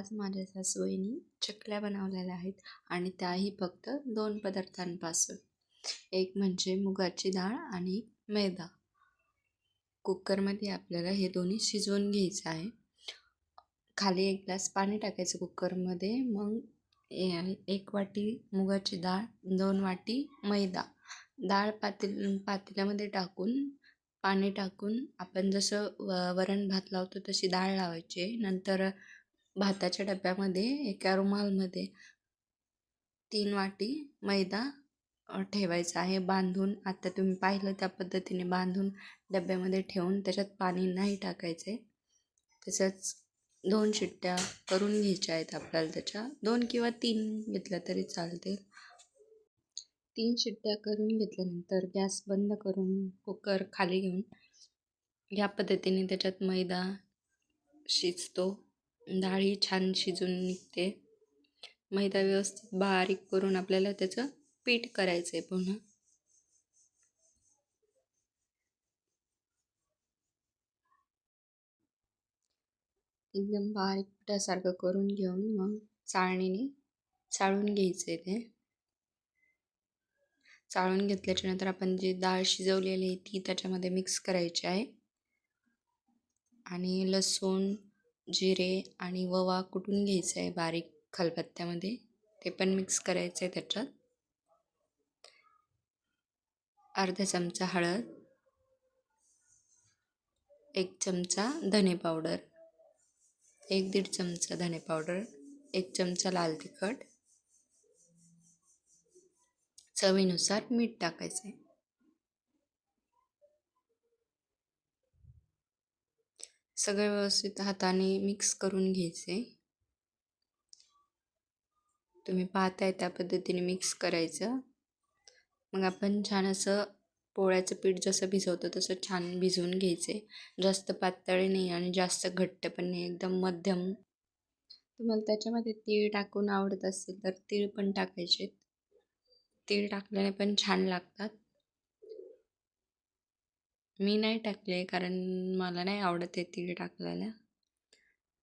आज माझ्या सासूबाईंनी चकल्या बनवलेल्या आहेत आणि त्याही फक्त 2 पदार्थांपासून. एक म्हणजे मुगाची डाळ आणि मैदा. कुकरमध्ये आपल्याला हे दोन्ही शिजवून घ्यायचं आहे. खाली 1 ग्लास पाणी टाकायचं कुकरमध्ये. मग 1 वाटी मुगाची डाळ, 2 वाटी मैदा. डाळ पातेल्यामध्ये टाकून पाणी टाकून आपण जसं वरण भात लावतो तशी डाळ लावायची. नंतर भाताच्या डब्यामध्ये एका रुमालमध्ये 3 वाटी मैदा ठेवायचा आहे बांधून. आता तुम्ही पाहिलं त्या पद्धतीने बांधून डब्यामध्ये ठेवून त्याच्यात पाणी नाही टाकायचे. तसंच 2 शिट्ट्या करून घ्यायच्या आहेत आपल्याला. त्याच्या 2 किंवा 3 घेतल्या तरी चालते. 3 शिट्ट्या करून घेतल्यानंतर गॅस बंद करून कुकर खाली घेऊन या पद्धतीने त्याच्यात मैदा शिजतो. डाळी छान शिजून निघते. मैदा व्यवस्थित बारीक करून आपल्याला त्याचं पीठ करायचं आहे पुन्हा. एकदम बारीक पिठासारखं करून घेऊन मग चाळणीने चाळून घ्यायचं आहे ते. चाळून घेतल्याच्या नंतर आपण जी डाळ शिजवलेली आहे ती त्याच्यामध्ये मिक्स करायची आहे. आणि लसूण, जिरे आणि ओवा कुटून घ्यायचं आहे बारीक खलबत्त्यामध्ये. ते पण मिक्स करायचं आहे त्याच्यात. अर्धा चमचा हळद, 1 चमचा धने पावडर, 1-1.5 चमचा धने पावडर, 1 चमचा लाल तिखट, चवीनुसार मीठ टाकायचं आहे. सगळं व्यवस्थित हाताने मिक्स करून घ्यायचे. तुम्ही पाहताय त्या पद्धतीने मिक्स करायचं. मग आपण छान असं पोळ्याचं पीठ जसं भिजवतो तसं छान भिजवून घ्यायचे. जास्त पातळ नाही आणि जास्त घट्ट पण नाही, एकदम मध्यम. तुम्हाला त्याच्यामध्ये तीळ टाकून आवडत असेल तर तीळ पण टाकायचे. तीळ टाकल्याने पण छान लागतात. मी नाही टाकले कारण मला नाही आवडत आहे तीळ टाकलेलं.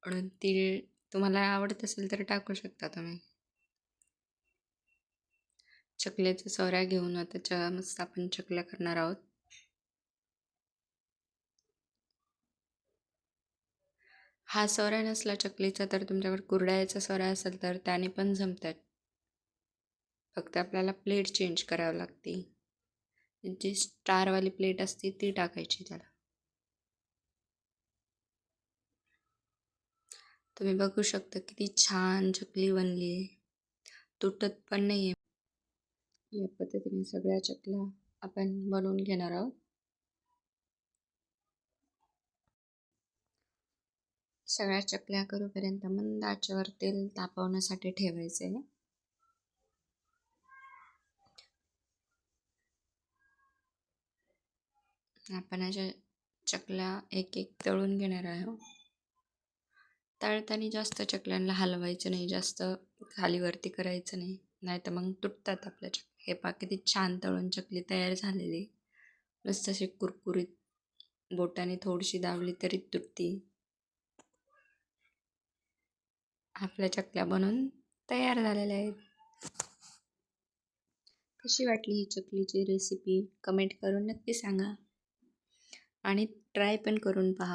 म्हणून तीळ तुम्हाला आवडत असेल तर टाकू शकता तुम्ही. चकल्याच्या सोऱ्या घेऊन त्याच्या मस्त आपण चकल्या करणार आहोत. हा सोऱ्या नसला चकलीचा तर तुमच्याकडे कुरडयाचा सोऱ्या असेल तर त्याने पण जमतात. फक्त आपल्याला प्लेट चेंज करावी लागते. जी स्टारवाली प्लेट असते ती टाकायची त्याला. तुम्ही बघू शकता किती छान चकली बनली आहे. तुटत पण नाही आहे. या पद्धतीने सगळ्या चकल्या आपण बनवून घेणार आहोत. सगळ्या चकल्या करूपर्यंत मंद आचेवर तेल तापवण्यासाठी ठेवायचे आहे. आपण अशा चकल्या एक तळून घेणार आहोत. तळताना जास्त चकल्यांना हलवायचं नाही, जास्त खालीवरती करायचं नाही, नाहीतर मग तुटतात आपल्या चकल्या. हे पहा किती छान तळून चकली तयार झालेली. मस्त अशी कुरकुरीत, बोटाने थोडीशी दाबली तरी तुटती. आपल्या चकल्या बनवून तयार झालेल्या आहेत. कशी वाटली ही चकलीची रेसिपी कमेंट करून नक्की सांगा आणि ट्राय पण करून पहा.